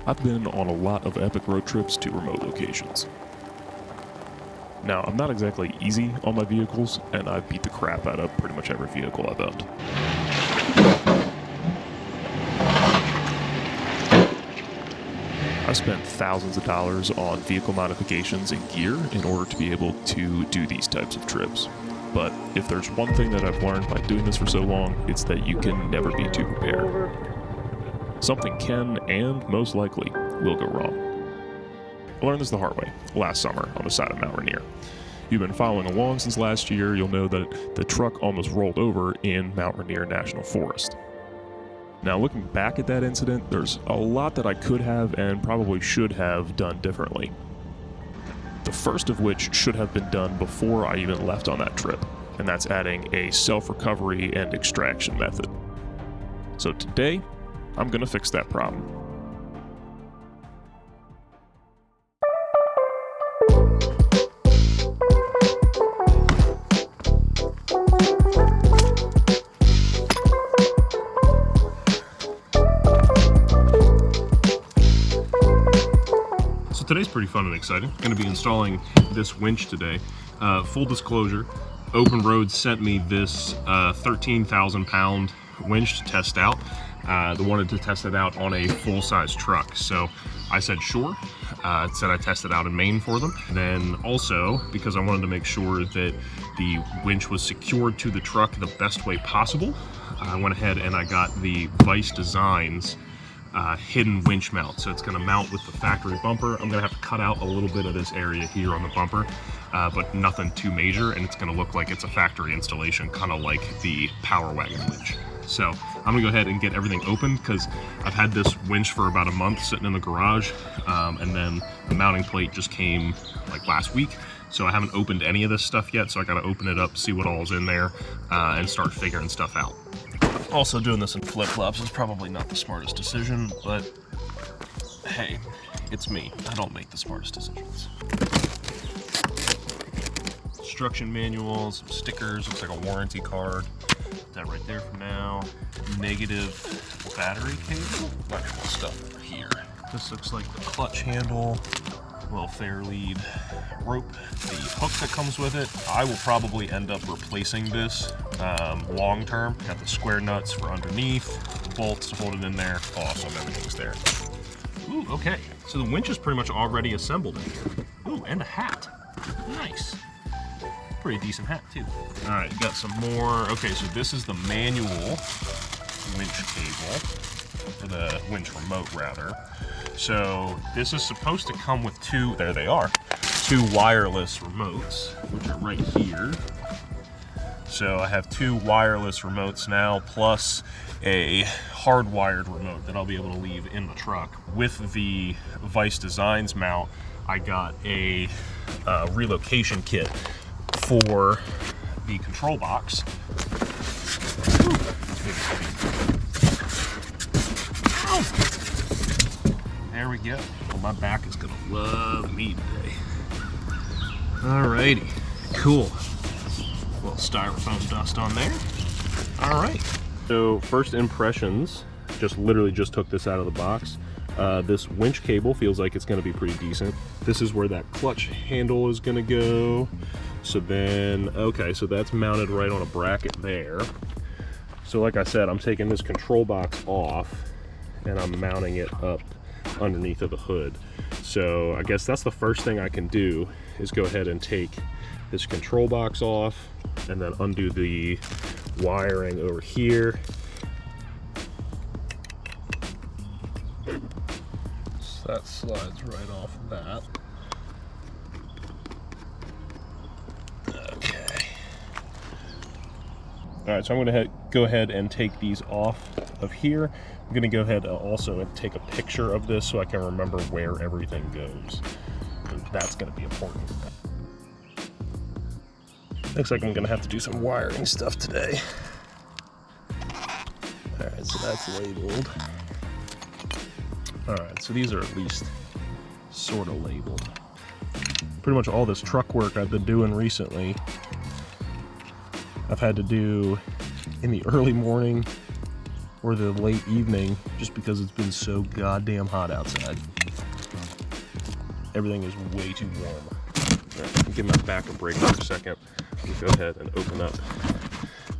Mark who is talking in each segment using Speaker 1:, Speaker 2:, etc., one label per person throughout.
Speaker 1: I've been on a lot of epic road trips to remote locations. Now, I'm not exactly easy on my vehicles, and I beat the crap out of pretty much every vehicle I've owned. I spent thousands of dollars on vehicle modifications and gear in order to be able to do these types of trips. But if there's one thing that I've learned by doing this for so long, it's that you can never be too prepared. Something can, and most likely, will go wrong. I learned this the hard way last summer on the side of Mount Rainier. You've been following along since last year, you'll know that the truck almost rolled over in Mount Rainier National Forest. Now, looking back at that incident, there's a lot that I could have and probably should have done differently. The first of which should have been done before I even left on that trip, and that's adding a self-recovery and extraction method. So today, I'm going to fix that problem.
Speaker 2: So today's pretty fun and exciting. I'm going to be installing this winch today. Full disclosure, OpenRoad sent me this 13,000 pound winch to test out. They wanted to test it out on a full-size truck, so I said sure. It said I tested out in Maine for them. And then also, because I wanted to make sure that the winch was secured to the truck the best way possible, I went ahead and I got the Vice Design's hidden winch mount. So it's going to mount with the factory bumper. I'm going to have to cut out a little bit of this area here on the bumper, but nothing too major, and it's going to look like it's a factory installation, kind of like the Power Wagon winch. So I'm gonna go ahead and get everything open because I've had this winch for about a month sitting in the garage, and then the mounting plate just came like last week. So I haven't opened any of this stuff yet, so I gotta open it up, see what all's in there, and start figuring stuff out. Also, doing this in flip-flops is probably not the smartest decision, but hey, it's me. I don't make the smartest decisions. Instruction manuals, some stickers, looks like a warranty card. That right there for now. Negative battery cable. Electrical stuff here. This looks like the clutch handle, little fair lead rope, the hook that comes with it. I will probably end up replacing this long term. Got the square nuts for underneath, the bolts to hold it in there. Awesome, everything's there. Ooh, okay. So the winch is pretty much already assembled in here. Ooh, and a hat. Nice. Pretty decent hat too. All right, got some more. Okay, so this is the manual winch cable, or the winch remote rather. So this is supposed to come with two, there they are, two wireless remotes, which are right here. So I have two wireless remotes now, plus a hardwired remote that I'll be able to leave in the truck. With the Vice Designs mount, I got a relocation kit for the control box. There we go. Well, my back is gonna love me today. Alrighty, cool. A little styrofoam dust on there. Alright. So first impressions, literally just took this out of the box. This winch cable feels like it's gonna be pretty decent. This is where that clutch handle is gonna go. So then, okay, so that's mounted right on a bracket there. So like I said, I'm taking this control box off and I'm mounting it up underneath of the hood. So I guess that's the first thing I can do is go ahead and take this control box off and then undo the wiring over here. So that slides right off of that. All right, so I'm going to go ahead and take these off of here. I'm going to go ahead and also take a picture of this so I can remember where everything goes. And that's going to be important. Looks like I'm going to have to do some wiring stuff today. All right, so that's labeled. All right, so these are at least sort of labeled. Pretty much all this truck work I've been doing recently, I've had to do in the early morning or the late evening, just because it's been so goddamn hot outside. Everything is way too warm. All right, give my back a break for a second. We'll go ahead and open up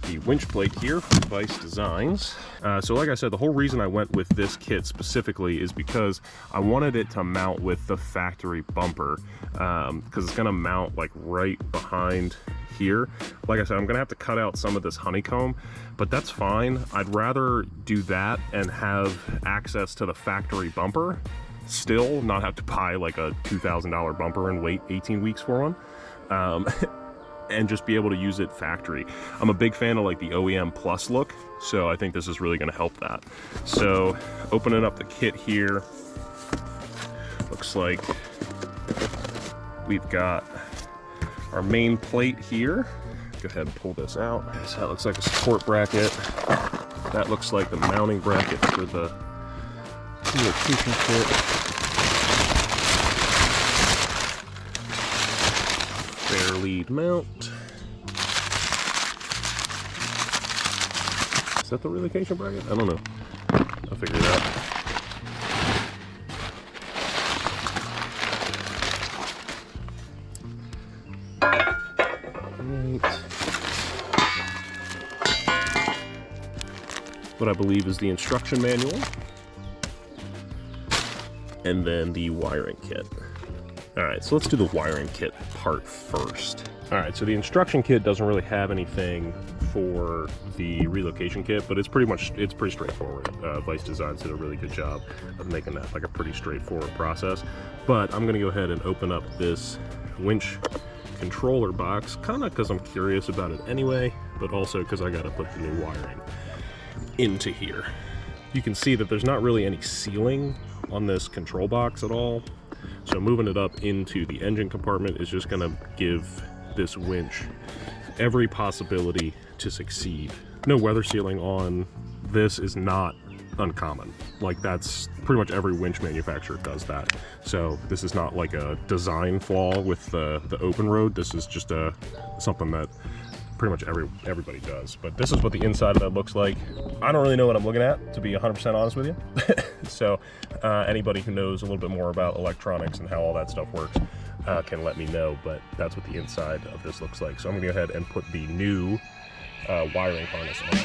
Speaker 2: the winch plate here from Vice Designs. So like I said, the whole reason I went with this kit specifically is because I wanted it to mount with the factory bumper, because it's gonna mount like right behind here. Like I said, I'm gonna have to cut out some of this honeycomb, but that's fine. I'd rather do that and have access to the factory bumper, still not have to buy like a $2,000 bumper and wait 18 weeks for one. And just be able to use it factory. I'm a big fan of like the OEM Plus look, so I think this is really gonna help that. So opening up the kit here, looks like we've got our main plate here. Go ahead and pull this out. So that looks like a support bracket. That looks like the mounting bracket for the relocation kit. Fair lead mount. Is that the relocation bracket? I don't know. I'll figure it out. Right. What I believe is the instruction manual. And then the wiring kit. All right, so let's do the wiring kit part first. All right, so the instruction kit doesn't really have anything for the relocation kit, but it's pretty straightforward. Vice Designs did a really good job of making that like a pretty straightforward process. But I'm gonna go ahead and open up this winch controller box, kind of because I'm curious about it anyway, but also because I gotta put the new wiring into here. You can see that there's not really any sealing on this control box at all. So moving it up into the engine compartment is just gonna give this winch every possibility to succeed. No weather sealing on this is not uncommon. Like, that's pretty much every winch manufacturer does that. So this is not like a design flaw with the OpenRoad. This is just something that pretty much everybody does. But this is what the inside of that looks like. I don't really know what I'm looking at, to be 100% honest with you. So anybody who knows a little bit more about electronics and how all that stuff works can let me know, but that's what the inside of this looks like. So I'm gonna go ahead and put the new wiring harness on.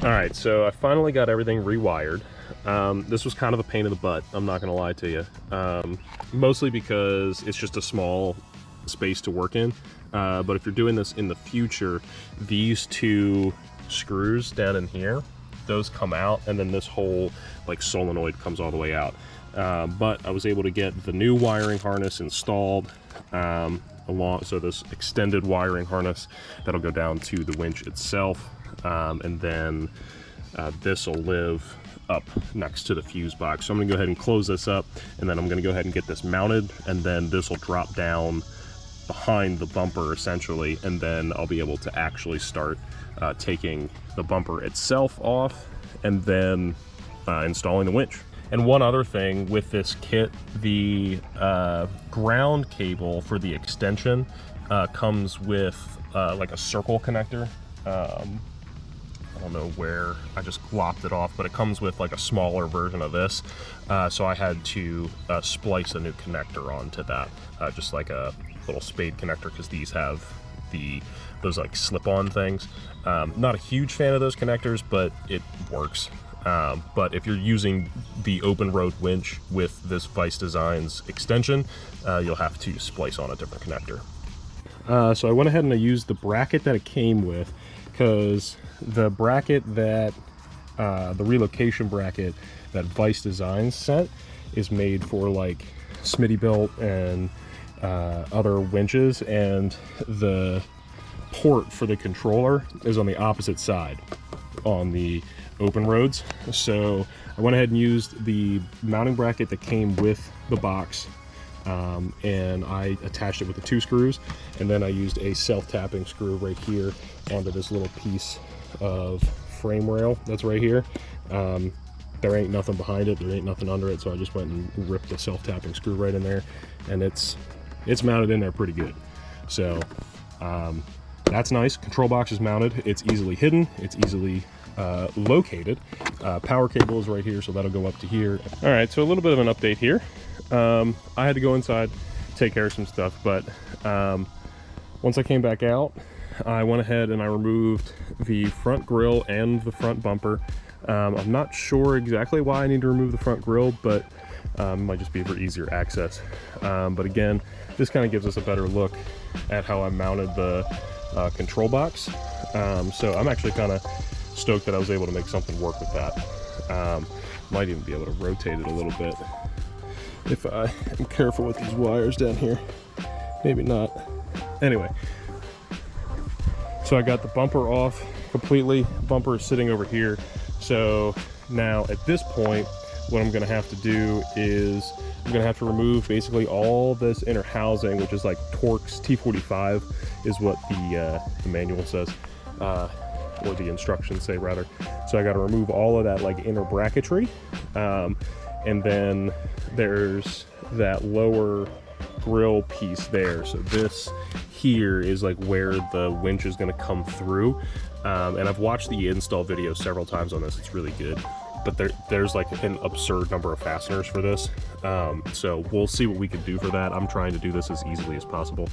Speaker 2: All right, so I finally got everything rewired. This was kind of a pain in the butt, I'm not gonna lie to you. Mostly because it's just a small space to work in. But if you're doing this in the future, these two screws down in here, those come out, and then this whole like solenoid comes all the way out. But I was able to get the new wiring harness installed, so this extended wiring harness that'll go down to the winch itself. And then this will live up next to the fuse box. So I'm gonna go ahead and close this up, and then I'm gonna go ahead and get this mounted, and then this will drop down behind the bumper essentially, and then I'll be able to actually start taking the bumper itself off and then installing the winch. And one other thing with this kit, the ground cable for the extension comes with like a circle connector. I don't know where, I just lopped it off, but it comes with like a smaller version of this. So I had to splice a new connector onto that, just like a little spade connector, because these have those like slip-on things. Not a huge fan of those connectors, but it works. But if you're using the OpenRoad winch with this Vice Designs extension, you'll have to splice on a different connector. So I went ahead and I used the bracket that it came with, because the bracket that, the relocation bracket that Vice Designs sent is made for like Smittybilt and other winches, and the port for the controller is on the opposite side, on the
Speaker 3: OpenRoads. So I went ahead and used the mounting bracket that came with the box, and I attached it with the 2 screws, and then I used a self-tapping screw right here onto this little piece of frame rail that's right here. There ain't nothing behind it, there ain't nothing under it, so I just went and ripped the self-tapping screw right in there, and it's mounted in there pretty good. So that's nice. Control box is mounted, it's easily hidden, it's easily located. Power cable is right here, so that'll go up to here. All right, so a little bit of an update here. I had to go inside, take care of some stuff, but once I came back out, I went ahead and I removed the front grille and the front bumper. I'm not sure exactly why I need to remove the front grille, but it might just be for easier access. But again, this kind of gives us a better look at how I mounted the control box. So I'm actually kind of stoked that I was able to make something work with that. Might even be able to rotate it a little bit if I am careful with these wires down here. Maybe not. Anyway, so I got the bumper off completely. Bumper is sitting over here. So now at this point, what I'm gonna have to do is I'm gonna have to remove basically all this inner housing, which is like Torx T45 is what the manual says, or the instructions say rather. So I gotta remove all of that like inner bracketry. And then there's that lower grill piece there. So this here is like where the winch is gonna come through. And I've watched the install video several times on this, it's really good. But there's like an absurd number of fasteners for this. So we'll see what we can do for that. I'm trying to do this as easily as possible.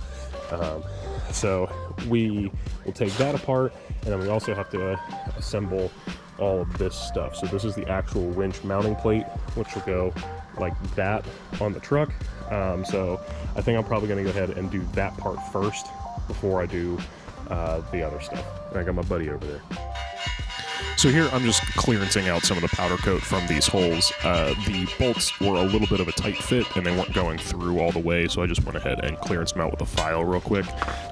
Speaker 3: So we will take that apart, and then we also have to assemble all of this stuff. So this is the actual winch mounting plate, which will go like that on the truck. So I think I'm probably gonna go ahead and do that part first before I do the other stuff. And I got my buddy over there.
Speaker 1: So here I'm just clearancing out some of the powder coat from these holes. The bolts were a little bit of a tight fit and they weren't going through all the way, so I just went ahead and clearance them out with a file real quick.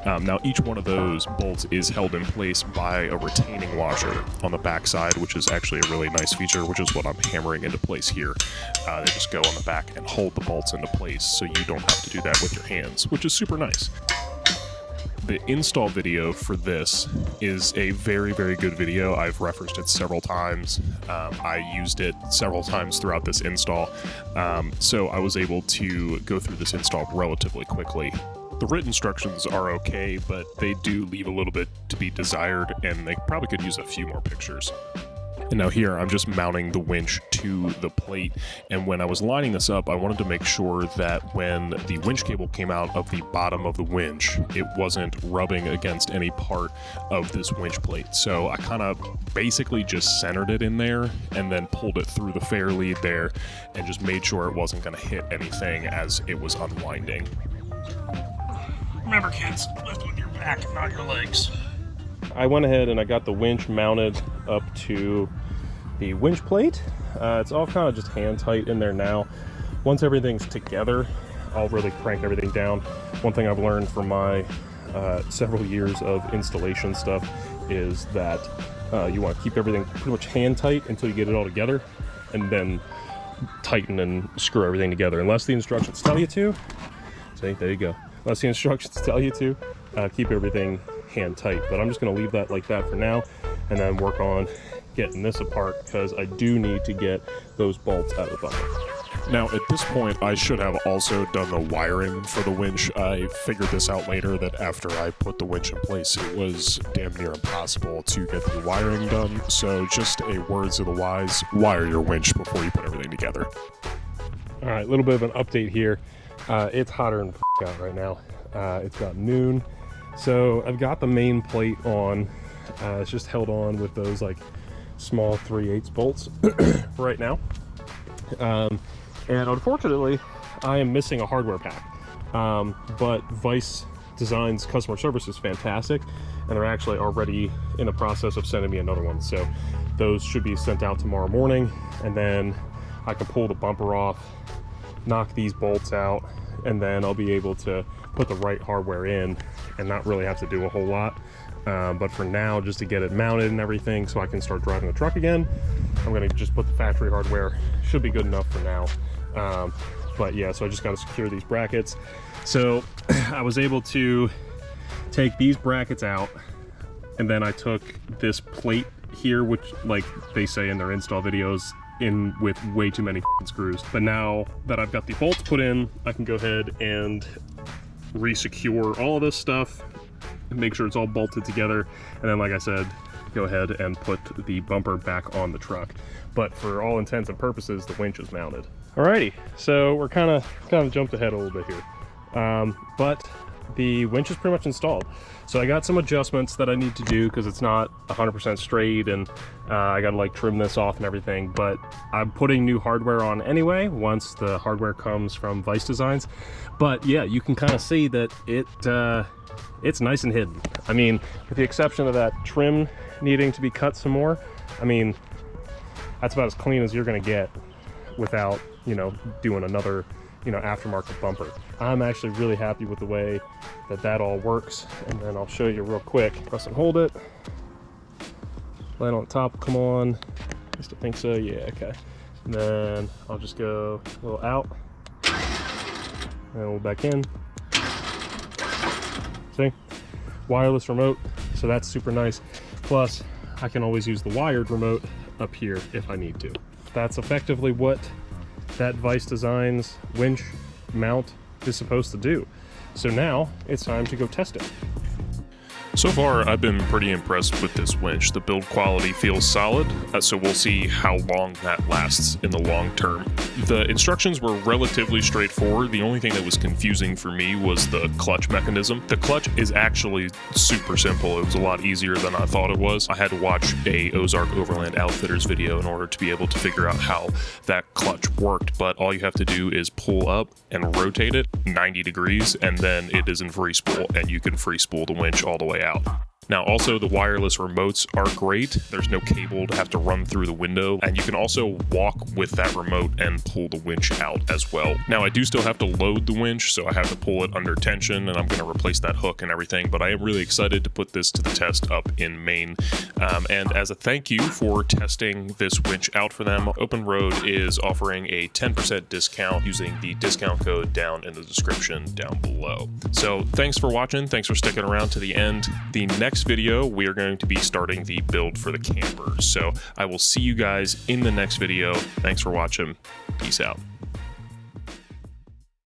Speaker 1: Now each one of those bolts is held in place by a retaining washer on the back side, which is actually a really nice feature, which is what I'm hammering into place here. They just go on the back and hold the bolts into place, so you don't have to do that with your hands, which is super nice. The install video for this is a very, very good video. I've referenced it several times. I used it several times throughout this install. So I was able to go through this install relatively quickly. The written instructions are okay, but they do leave a little bit to be desired, and they probably could use a few more pictures. And now here, I'm just mounting the winch to the plate, and when I was lining this up, I wanted to make sure that when the winch cable came out of the bottom of the winch, it wasn't rubbing against any part of this winch plate. So I kind of basically just centered it in there, and then pulled it through the fair lead there, and just made sure it wasn't going to hit anything as it was unwinding.
Speaker 3: Remember kids, lift with your back, not your legs. I went ahead and I got the winch mounted up to the winch plate. It's all kind of just hand tight in there now. Once everything's together, I'll really crank everything down. One thing I've learned from my several years of installation stuff is that you want to keep everything pretty much hand tight until you get it all together, and then tighten and screw everything together. Unless the instructions tell you to. See, there you go. Unless the instructions tell you to, keep everything hand tight. But I'm just going to leave that like that for now, and then work on getting this apart, because I do need to get those bolts out of the bumper.
Speaker 1: Now at this point, I should have also done the wiring for the winch. I figured this out later, that after I put the winch in place, it was damn near impossible to get the wiring done. So just a words of the wise, wire your winch before you put everything together.
Speaker 3: All right, a little bit of an update here. It's hotter than out right now. It's about noon. So I've got the main plate on. It's just held on with those like small 3/8 bolts right now. And unfortunately, I am missing a hardware pack. But Vice Design's customer service is fantastic, and they're actually already in the process of sending me another one. So those should be sent out tomorrow morning, and then I can pull the bumper off, knock these bolts out, and then I'll be able to put the right hardware in and not really have to do a whole lot. But for now, just to get it mounted and everything so I can start driving the truck again, I'm gonna just put the factory hardware. Should be good enough for now. But yeah, so I just got to secure these brackets. So I was able to take these brackets out, and then I took this plate here, which, like they say in their install videos, in with way too many screws. But now that I've got the bolts put in, I can go ahead and re-secure all of this stuff, make sure it's all bolted together, and then, like I said, go ahead and put the bumper back on the truck. But for all intents and purposes, the winch is mounted. Alrighty, so we're kind of jumped ahead a little bit here, but the winch is pretty much installed. So I got some adjustments that I need to do because it's not 100% straight, and I gotta like trim this off and everything, but I'm putting new hardware on anyway once the hardware comes from Vice Designs. But yeah, you can kind of see that it's nice and hidden. I mean, with the exception of that trim needing to be cut some more, I mean, that's about as clean as you're gonna get without, you know, doing another, you know, aftermarket bumper. I'm actually really happy with the way that all works, and then I'll show you real quick. Press and hold it, light on top, come on. I still think so, yeah, okay. And then I'll just go a little out, and a little back in. See? Wireless remote, so that's super nice. Plus, I can always use the wired remote up here if I need to. That's effectively what that Vice Designs winch mount is supposed to do. So now it's time to go test it.
Speaker 1: So far, I've been pretty impressed with this winch. The build quality feels solid, so we'll see how long that lasts in the long term. The instructions were relatively straightforward. The only thing that was confusing for me was the clutch mechanism. The clutch is actually super simple. It was a lot easier than I thought it was. I had to watch a Ozark Overland Outfitters video in order to be able to figure out how that clutch worked, but all you have to do is pull up and rotate it 90 degrees, and then it is in free spool, and you can free spool the winch all the way out. Now, also, the wireless remotes are great. There's no cable to have to run through the window, and you can also walk with that remote and pull the winch out as well. Now, I do still have to load the winch, so I have to pull it under tension, and I'm going to replace that hook and everything, but I am really excited to put this to the test up in Maine. And as a thank you for testing this winch out for them, OpenRoad is offering a 10% discount using the discount code down in the description down below. So thanks for watching. Thanks for sticking around to the end. The next video, we are going to be starting the build for the camper. So I will see you guys in the next video. Thanks for watching. Peace out.